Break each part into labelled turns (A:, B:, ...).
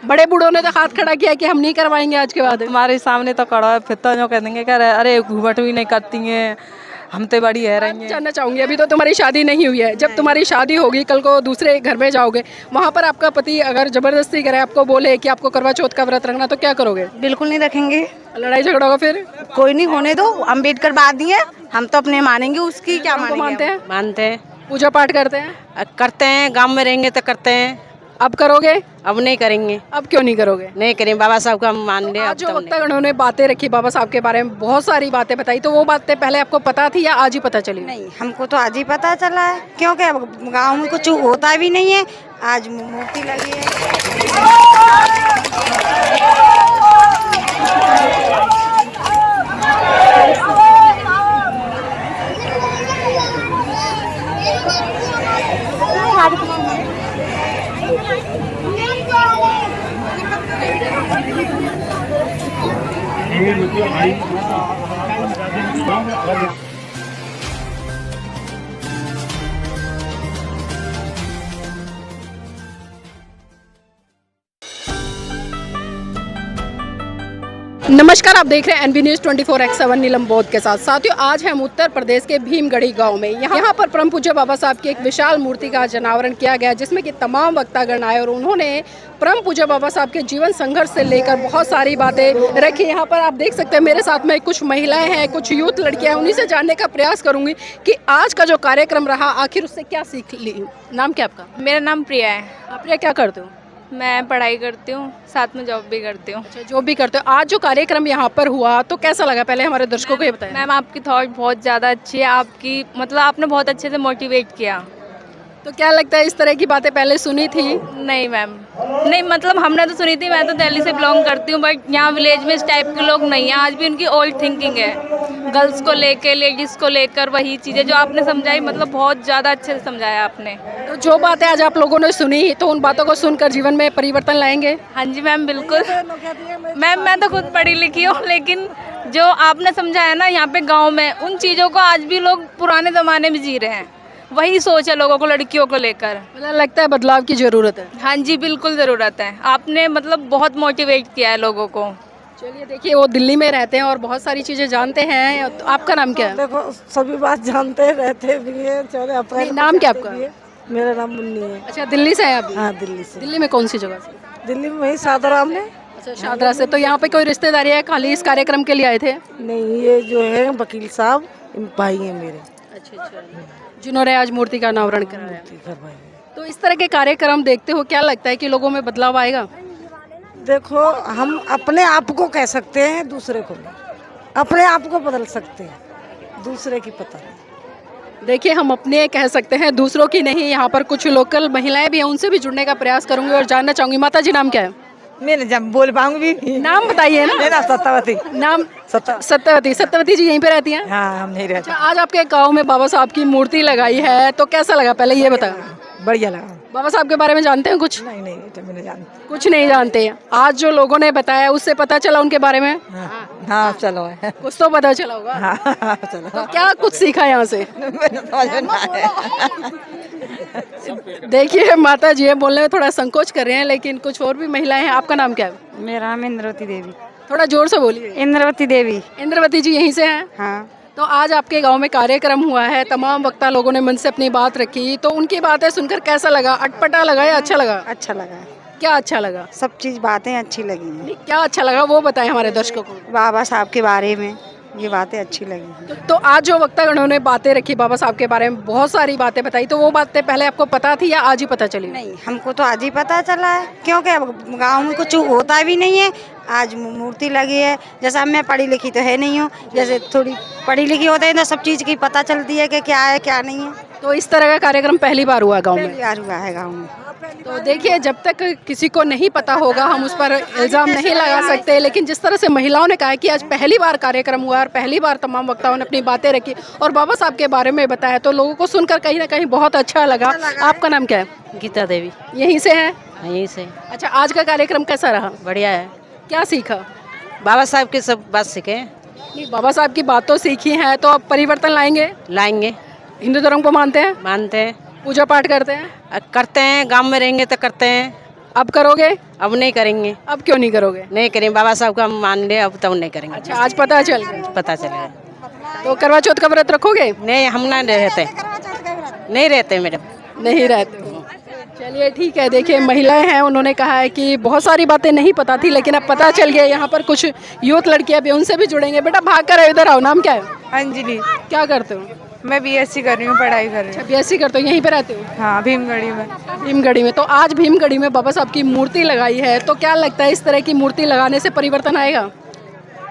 A: बड़े बूढ़ों ने तो हाथ खड़ा किया कि हम नहीं करवाएंगे आज के बाद।
B: हमारे सामने तो खड़ा है, फिर तो जो कह देंगे कि अरे घूंघट भी नहीं करती हैं, हम तो बड़ी है रही हैं।
A: जानना चाहूंगी, अभी तो तुम्हारी शादी नहीं हुई है, जब तुम्हारी शादी होगी कल को दूसरे घर में जाओगे, वहाँ पर आपका पति अगर जबरदस्ती करे, आपको बोले कि आपको करवा चौथ का व्रत रखना, तो क्या करोगे?
C: बिल्कुल नहीं रखेंगे।
A: लड़ाई झगड़ा होगा फिर?
C: कोई नहीं होने दो, अम्बेडकर वादी है, हम तो अपने मानेंगे, उसकी क्या
A: उनको मानते हैं?
B: मानते हैं,
A: पूजा पाठ करते हैं?
B: करते हैं, गांव में रहेंगे तो करते हैं।
A: अब करोगे?
B: अब नहीं करेंगे।
A: अब क्यों नहीं करोगे?
B: नहीं करेंगे, बाबा साहब का हम मान ले।
A: आज जो वक्तागणों ने बातें रखी बाबा साहब के बारे में, बहुत सारी बातें बताई, तो वो बातें पहले आपको पता थी या आज ही पता चली?
C: नहीं, हमको तो आज ही पता चला है, क्योंकि अब गांव में कुछ होता भी नहीं है। आज मूर्ति लगी है।
A: नमस्कार, आप देख रहे हैं एनबी न्यूज़ 24/7 नीलम बौद्ध के साथ। साथियों, आज हम उत्तर प्रदेश के भीमगढ़ी गांव में यहाँ पर परम पूज्य बाबा साहब की एक विशाल मूर्ति का अनावरण किया गया, जिसमें कि तमाम वक्तागण आए और उन्होंने परम पूज्य बाबा साहब के जीवन संघर्ष से लेकर बहुत सारी बातें रखी। यहाँ पर आप देख सकते हैं मेरे साथ में कुछ महिलाएं हैं, कुछ यूथ लड़कियां हैं, उन्हीं से जानने का प्रयास करूंगी कि आज का जो कार्यक्रम रहा आखिर उससे क्या सीख ली। नाम क्या आपका?
D: मेरा नाम प्रिया है।
A: आप प्रिया क्या करते हो?
D: मैं पढ़ाई करती हूँ, साथ में जॉब भी करती हूँ।
A: अच्छा, जो भी करते हो। आज जो कार्यक्रम यहाँ पर हुआ तो कैसा लगा, पहले हमारे दर्शकों को ये बताएं।
D: मैम, आपकी थॉट बहुत ज़्यादा अच्छी है, आपकी मतलब आपने बहुत अच्छे से मोटिवेट किया।
A: तो क्या लगता है, इस तरह की बातें पहले सुनी थी?
D: नहीं मैम, नहीं मतलब हमने तो सुनी थी, मैं तो दिल्ली से बिलोंग करती हूँ, बट यहाँ विलेज में इस टाइप के लोग नहीं हैं। आज भी उनकी ओल्ड थिंकिंग है, गर्ल्स को लेकर, लेडीज़ को लेकर, वही चीज़ें जो आपने समझाई, मतलब बहुत ज़्यादा अच्छे से समझाया आपने।
A: तो जो बातें आज आप लोगों ने सुनी, तो उन बातों को सुनकर जीवन में परिवर्तन लाएंगे?
D: हाँ जी मैम, बिल्कुल। मैम, मैं तो खुद पढ़ी लिखी हूँ, लेकिन जो आपने समझाया ना यहाँ पे गाँव में, उन चीज़ों को आज भी लोग पुराने ज़माने में जी रहे हैं। वही सोच है लोगों को, लड़कियों को लेकर।
A: मुझे लगता है बदलाव की जरूरत है।
D: हाँ जी, बिल्कुल ज़रूरत है। आपने मतलब बहुत मोटिवेट किया है लोगों को।
A: चलिए, देखिए वो दिल्ली में रहते हैं और बहुत सारी चीज़ें जानते हैं। तो आपका नाम क्या है?
E: देखो, सभी बात जानते रहते भी हैं।
A: नहीं, नाम क्या आपका?
E: मेरा नाम मुन्नी है।
A: अच्छा, दिल्ली से है आप?
E: हाँ, दिल्ली से।
A: दिल्ली में कौन सी जगह से?
E: दिल्ली में वही सादाराम में।
A: अच्छा, शादरा से। तो यहाँ पे कोई रिश्तेदारी है, खाली इस कार्यक्रम के लिए आए थे?
E: नहीं, ये जो है वकील साहब भाई हैं मेरे।
A: अच्छा, जिन्होंने आज मूर्ति का अनावरण कराया। तो इस तरह के कार्यक्रम देखते हो, क्या लगता है कि लोगों में बदलाव आएगा?
E: देखो, हम अपने आप को कह सकते हैं, दूसरे को नहीं। अपने आप को बदल सकते हैं, दूसरे की पता नहीं।
A: देखिए, हम अपने कह सकते हैं, दूसरों की नहीं। यहाँ पर कुछ लोकल महिलाएं भी हैं, उनसे भी जुड़ने का प्रयास करूंगी और जानना चाहूंगी। माता जी, नाम क्या है?
E: मैं जब बोल पाऊंगी भी।
A: नाम बताइए ना।
E: मेरा सत्यावती।
A: नाम? सत्यवती। सत्यवती जी यहीं पे रहती हैं?
E: हाँ, हम नहीं रहते।
A: अच्छा, आज आपके गांव में बाबा साहब की मूर्ति लगाई है, तो कैसा लगा, पहले ये बताओ।
E: बढ़िया लगा।
A: बाबा साहब के बारे में जानते हैं कुछ?
E: नहीं, मैंने जानती।
A: कुछ नहीं जानते। आज जो लोगों ने बताया उससे पता चला उनके बारे में?
E: हाँ, चलो।
A: कुछ तो पता चला होगा।
E: हाँ, चलो।
A: तो क्या कुछ सीखा यहाँ से? देखिए, माता जी बोलने में थोड़ा संकोच कर रहे हैं, लेकिन कुछ और भी महिलाएं हैं। आपका नाम क्या है?
C: मेरा नाम इंद्रवती देवी।
A: थोड़ा जोर से बोलिए।
C: इंद्रवती देवी।
A: इंद्रवती जी यहीं से हैं?
C: हाँ।
A: तो आज आपके गांव में कार्यक्रम हुआ है, तमाम वक्ता लोगों ने मन से अपनी बात रखी, तो उनकी बातें सुनकर कैसा लगा? अटपटा लगा या अच्छा लगा?
C: अच्छा लगा।
A: क्या अच्छा लगा?
C: सब चीज़ बातें अच्छी लगी हैं।
A: क्या अच्छा लगा वो बताएं हमारे दर्शकों को।
C: बाबा साहब के बारे में ये बातें अच्छी लगी।
A: तो आज जो वक्तागणों ने बातें रखी बाबा साहब के बारे में, बहुत सारी बातें बताई, तो वो बातें पहले आपको पता थी या आज ही पता चली?
C: नहीं, हमको तो आज ही पता चला है, क्योंकि अब गांव में कुछ होता भी नहीं है। आज मूर्ति लगी है। जैसा मैं पढ़ी लिखी तो है नहीं हूँ, जैसे थोड़ी पढ़ी लिखी होते हैं तो सब चीज़ की पता चलती है कि क्या है क्या नहीं है।
A: तो इस तरह का कार्यक्रम पहली बार हुआ गाँव में?
C: पहली बार हुआ है गाँव में।
A: तो देखिए, जब तक किसी को नहीं पता होगा हम उस पर इल्ज़ाम नहीं लगा सकते, लेकिन जिस तरह से महिलाओं ने कहा कि आज पहली बार कार्यक्रम हुआ और पहली बार तमाम वक्ताओं ने अपनी बातें रखी और बाबा साहब के बारे में बताया, तो लोगों को सुनकर कहीं ना कहीं बहुत अच्छा लगा। आपका नाम क्या है?
B: गीता देवी।
A: यहीं से है?
B: यहीं से।
A: अच्छा, आज का कार्यक्रम कैसा रहा?
B: बढ़िया है।
A: क्या सीखा?
B: बाबा साहब की सब बात सीखे।
A: नहीं, बाबा साहब की बात तो सीखी है, तो अब परिवर्तन
B: लाएंगे।
A: हिंदू धर्म को मानते हैं?
B: मानते हैं।
A: पूजा पाठ करते हैं?
B: करते हैं, गांव में रहेंगे तो करते हैं।
A: अब करोगे?
F: अब नहीं करेंगे,
A: अब क्यों नहीं करोगे?
F: नहीं करेंगे, बाबा साहब का मान ले, अब तो नहीं करेंगे।
A: अच्छा, आज पता चल गया।
F: पता चलेगा।
A: तो करवा चौथ का व्रत रखोगे?
F: नहीं, हम ना रहते, नहीं रहते मैडम।
A: नहीं रहते हो। चलिए ठीक है। देखिए महिलाएं हैं, उन्होंने कहा है कि बहुत सारी बातें नहीं पता थी लेकिन अब पता चल गया। यहाँ पर कुछ यूथ लड़कियां भी, उनसे भी जुड़ेंगे। बेटा भाग कर आओ, इधर आओ। नाम क्या है?
G: अंजलि।
A: क्या करते हो?
G: मैं बीएससी कर रही हूँ, पढ़ाई कर रही
A: अच्छा, बीएससी करते हो। यहीं पे रहते हो?
G: हाँ, भीमगढ़ी में।
A: भीमगढ़ी में। तो आज भीमगढ़ी में बाबा साहब की मूर्ति लगाई है, तो क्या लगता है इस तरह की मूर्ति लगाने से परिवर्तन आएगा?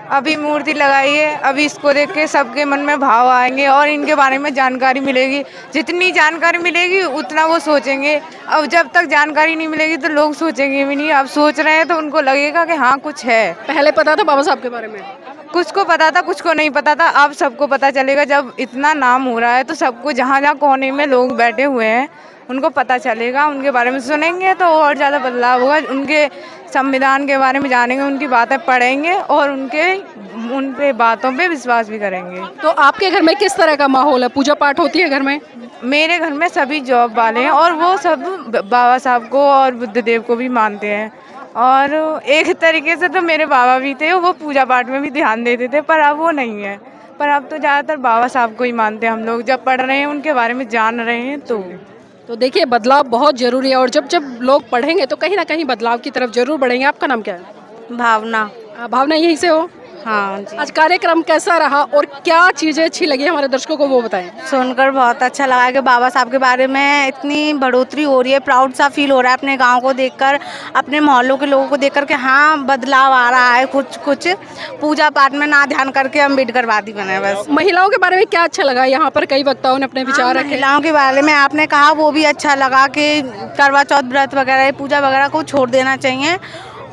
G: अभी मूर्ति लगाई है, अभी इसको देख के सबके मन में भाव आएंगे और इनके बारे में जानकारी मिलेगी। जितनी जानकारी मिलेगी उतना वो सोचेंगे। अब जब तक जानकारी नहीं मिलेगी तो लोग सोचेंगे भी नहीं। अब सोच रहे हैं तो उनको लगेगा कि हाँ कुछ है।
A: पहले पता था बाबा साहब के बारे में?
G: कुछ को पता था, कुछ को नहीं पता था। अब सबको पता चलेगा। जब इतना नाम हो रहा है तो सबको, जहाँ जहाँ कोने में लोग बैठे हुए हैं उनको पता चलेगा। उनके बारे में सुनेंगे तो और ज़्यादा बदलाव होगा। उनके संविधान के बारे में जानेंगे, उनकी बातें पढ़ेंगे और उन पे बातों पे विश्वास भी करेंगे।
A: तो आपके घर में किस तरह का माहौल है? पूजा पाठ होती है घर में?
G: मेरे घर में सभी जॉब वाले हैं और वो सब बाबा साहब को और बुद्ध देव को भी मानते हैं। और एक तरीके से तो मेरे बाबा भी थे, वो पूजा पाठ में भी ध्यान देते थे, पर अब वो नहीं है। पर अब तो ज़्यादातर बाबा साहब को ही मानते हैं हम लोग। जब पढ़ रहे हैं, उनके बारे में जान रहे हैं तो
A: देखिए बदलाव बहुत ज़रूरी है और जब जब लोग पढ़ेंगे तो कहीं ना कहीं बदलाव की तरफ जरूर बढ़ेंगे। आपका नाम क्या है?
C: भावना।
A: भावना, यहीं से हो?
C: हाँ जी।
A: आज कार्यक्रम कैसा रहा और क्या चीज़ें अच्छी लगी हमारे दर्शकों को, वो बताएं।
C: सुनकर बहुत अच्छा लगा कि बाबा साहब के बारे में इतनी बढ़ोतरी हो रही है। प्राउड सा फील हो रहा है अपने गांव को देखकर, अपने मोहल्लों के लोगों को देखकर कि हाँ बदलाव आ रहा है। कुछ पूजा पाठ में ना ध्यान करके अम्बेडकरवादी बने बस।
A: महिलाओं के बारे में क्या अच्छा लगा? यहाँ पर कई वक्ताओं ने अपने विचार रखे।
C: महिलाओं के बारे में आपने कहा वो भी अच्छा लगा कि करवा चौथ व्रत वगैरह, पूजा वगैरह को छोड़ देना चाहिए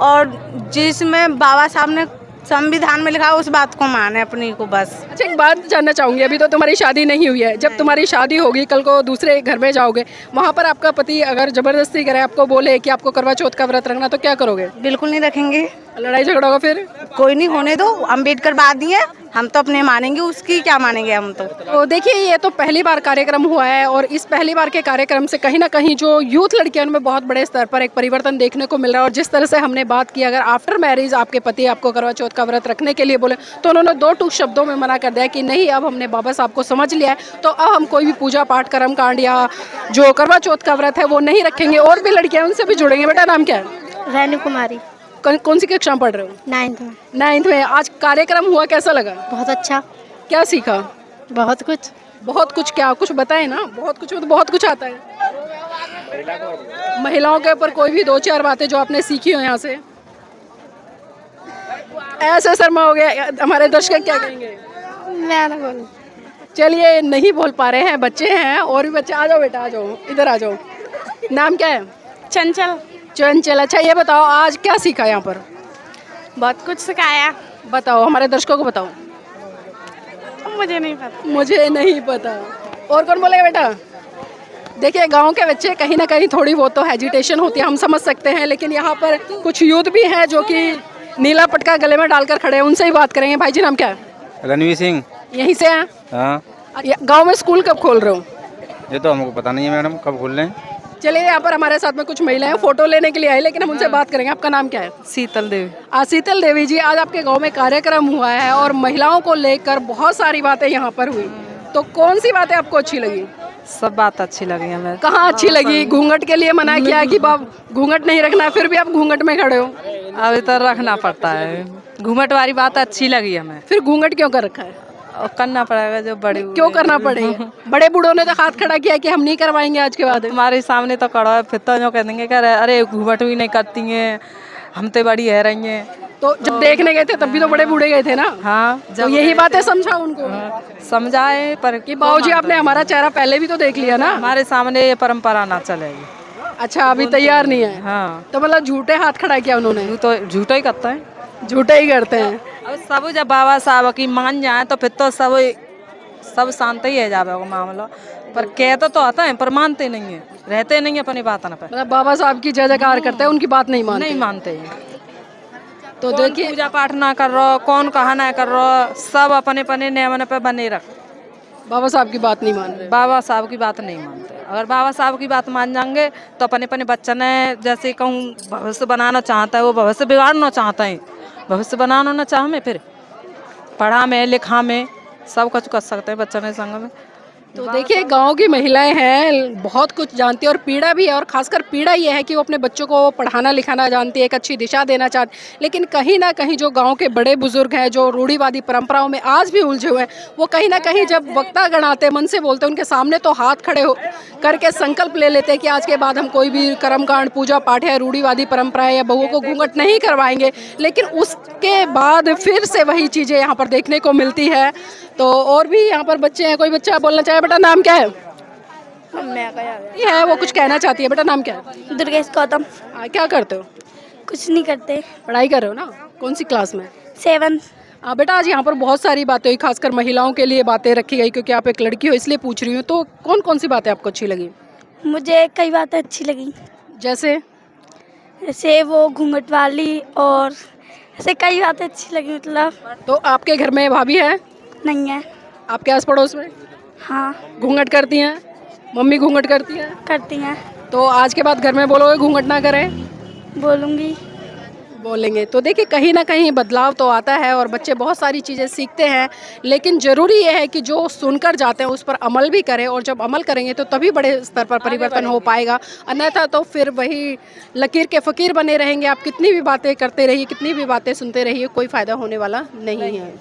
C: और जिसमें बाबा साहब ने संविधान में लिखा उस बात को माने अपनी को बस।
A: अच्छा, एक बात जानना चाहूँगी। अभी तो तुम्हारी शादी नहीं हुई है, जब तुम्हारी शादी होगी, कल को दूसरे घर में जाओगे, वहाँ पर आपका पति अगर जबरदस्ती करे, आपको बोले कि आपको करवा चौथ का व्रत रखना, तो क्या करोगे?
C: बिल्कुल नहीं रखेंगे।
A: लड़ाई झगड़ा होगा फिर?
C: कोई नहीं होने दो, अम्बेडकरवादी है, हम तो अपने मानेंगे, उसकी क्या मानेंगे हम तो
A: देखिए ये तो पहली बार कार्यक्रम हुआ है और इस पहली बार के कार्यक्रम से कहीं ना कहीं जो यूथ लड़कियों में बहुत बड़े स्तर पर एक परिवर्तन देखने को मिल रहा है। और जिस तरह से हमने बात की, अगर आफ्टर मैरिज आपके पति आपको करवा चौथ का व्रत रखने के लिए बोले तो उन्होंने 2 टूक शब्दों में मना कर दिया कि नहीं, अब हमने बाबा साहब को समझ लिया है, तो अब हम कोई भी पूजा पाठ, कर्म कांड या जो करवा चौथ का व्रत है वो नहीं रखेंगे। और भी लड़कियाँ उनसे भी जुड़ेंगे। बेटा नाम क्या है?
H: रेणु कुमारी।
A: कौन सी कक्षा में पढ़ रहे हो?
H: 9th में।
A: 9th में। आज कार्यक्रम हुआ, कैसा लगा?
H: बहुत अच्छा।
A: क्या सीखा?
H: बहुत कुछ।
A: बहुत कुछ? क्या कुछ बताएं ना। बहुत कुछ, तो बहुत कुछ आता है। महिलाओं के ऊपर कोई भी 2-4 बातें जो आपने सीखी हो यहाँ से। ऐसे शर्मा हो गया, हमारे दर्शक क्या कहेंगे?
H: मैं ना बोलूं।
A: चलिए नहीं बोल पा रहे हैं, बच्चे हैं और भी बच्चे। आ जाओ बेटा, आ जाओ, इधर आ जाओ। नाम क्या है?
H: चंचल।
A: चंचल। अच्छा ये बताओ आज क्या सीखा यहाँ पर?
H: बहुत कुछ सिखाया।
A: बताओ, हमारे दर्शकों को बताओ।
H: मुझे नहीं पता।
A: मुझे नहीं पता। और कौन बोलेगा बेटा? देखिए गांव के बच्चे कहीं ना कहीं थोड़ी बहुत तो हेजिटेशन होती है, हम समझ सकते हैं, लेकिन यहाँ पर कुछ यूथ भी हैं जो कि नीला पटका गले में डालकर खड़े हैं, उनसे ही बात करेंगे। भाई जी नाम क्या है?
I: रणवीर सिंह।
A: यहीं से हैं?
I: हाँ।
A: गांव में स्कूल कब खोल रहे हो?
I: ये तो हमको पता नहीं है मैडम, कब खोल रहे हैं।
A: चलिए यहाँ पर हमारे साथ में कुछ महिलाएं फोटो लेने के लिए आई, लेकिन हम उनसे बात करेंगे। आपका नाम क्या है?
B: शीतल देवी।
A: शीतल देवी जी, आज आपके गांव में कार्यक्रम हुआ है और महिलाओं को लेकर बहुत सारी बातें यहाँ पर हुई, तो कौन सी बातें आपको अच्छी लगी?
B: सब बात अच्छी लगी हमें।
A: कहाँ अच्छी लगी? घूंघट के लिए मना किया कि बाप घूंघट नहीं रखना, फिर भी आप घूंघट में खड़े हो।
B: अभी तो रखना पड़ता है, घूंघट वाली बात अच्छी लगी हमें।
A: फिर घूंघट क्यों कर रखा है?
B: और करना पड़ेगा, जो बड़े
A: क्यों करना पड़ेगा? बड़े बूढ़ों ने तो हाथ खड़ा किया कि हम नहीं करवाएंगे आज के बाद।
B: हमारे सामने तो कड़ा है, फिर तो जो कह देंगे कह अरे घूंघट भी नहीं करती हैं, हम तो बड़ी है रही हैं।
A: तो जब देखने गए थे तब भी तो बड़े बूढ़े गए थे ना।
B: हाँ,
A: तो यही बातें समझा उनको।
B: समझाए पर
A: कि बाबूजी आपने हमारा चेहरा पहले भी तो देख लिया ना,
B: हमारे सामने ये परंपरा ना चलेगी।
A: अच्छा अभी तैयार नहीं है?
B: हाँ।
A: तो मतलब झूठे हाथ खड़ा किया उन्होंने?
B: तो झूठा ही करता है,
A: झूठे ही करते हैं।
B: अब सब जब बाबा साहब की मान जाए तो फिर तो सब शांत ही है जावे वो मामला, पर कहते तो आता है पर मानते नहीं है, रहते नहीं है अपनी बात ना पे।
A: मतलब बाबा साहब की जय जयकार करते हैं, उनकी बात नहीं मानते
B: हैं।
A: तो
B: कौन
A: देखिए
B: पूजा पाठ ना कर रहा, कौन कहा ना कर रहा, सब अपने अपने नियमन पे बने रख।
A: बाबा साहब की बात नहीं मान रहे।
B: बाबा साहब की बात नहीं मानते। अगर बाबा साहब की बात मान जाएंगे तो अपने अपने बच्चे ने जैसे कहूँ भविष्य बनाना चाहता है वो भविष्य बिगाड़ना चाहता है। भविष्य बनाना ना चाह में फिर पढ़ा में लिखा में सब कुछ कर सकते हैं बच्चे ने संग में।
A: तो देखिए गांव की महिलाएं हैं, बहुत कुछ जानती है और पीड़ा भी है, और खासकर पीड़ा ये है कि वो अपने बच्चों को पढ़ाना लिखाना जानती है, एक अच्छी दिशा देना चाहती, लेकिन कहीं ना कहीं जो गांव के बड़े बुजुर्ग हैं जो रूढ़िवादी परंपराओं में आज भी उलझे हुए हैं, वो कहीं ना कहीं जब वक्ता गणाते मन से बोलते हैं उनके सामने तो हाथ खड़े हो करके संकल्प ले लेते हैं कि आज के बाद हम कोई भी कर्मकांड पूजा पाठ या रूढ़िवादी परंपराएं या बहुओं को घूंघट नहीं करवाएंगे, लेकिन उसके बाद फिर से वही चीज़ें यहाँ पर देखने को मिलती है। तो और भी यहाँ पर बच्चे हैं, कोई बच्चा बोलना चाहे? बेटा नाम क्या है? ये है वो कुछ कहना चाहती है। बेटा नाम क्या है?
H: दुर्गेश गौतम।
A: क्या करते हो?
H: कुछ नहीं करते।
A: पढ़ाई कर रहे हो ना? कौन सी क्लास में?
H: 7।
A: बेटा आज यहाँ पर बहुत सारी बातें हुई, खासकर महिलाओं के लिए बातें रखी गई क्योंकि आप एक लड़की हो इसलिए पूछ रही हूँ। तो कौन कौन सी बातें आपको अच्छी लगी?
H: मुझे कई बातें अच्छी लगी,
A: जैसे
H: जैसे वो घूंघट वाली, और ऐसे कई बातें अच्छी लगी। मतलब
A: तो आपके घर में भाभी है?
H: नहीं है।
A: आपके आस पड़ोस में
H: हाँ
A: घूंघट करती हैं? मम्मी घूंघट करती हैं?
H: करती हैं।
A: तो आज के बाद घर में बोलोगे घूंघट ना करें?
H: बोलूँगी।
A: बोलेंगे। तो देखिए कहीं ना कहीं बदलाव तो आता है और बच्चे बहुत सारी चीज़ें सीखते हैं, लेकिन ज़रूरी ये है कि जो सुनकर जाते हैं उस पर अमल भी करें, और जब अमल करेंगे तो तभी बड़े स्तर पर परिवर्तन हो पाएगा, अन्यथा तो फिर वही लकीर के फ़कीर बने रहेंगे। आप कितनी भी बातें करते रहिए, कितनी भी बातें सुनते रहिए, कोई फ़ायदा होने वाला नहीं है।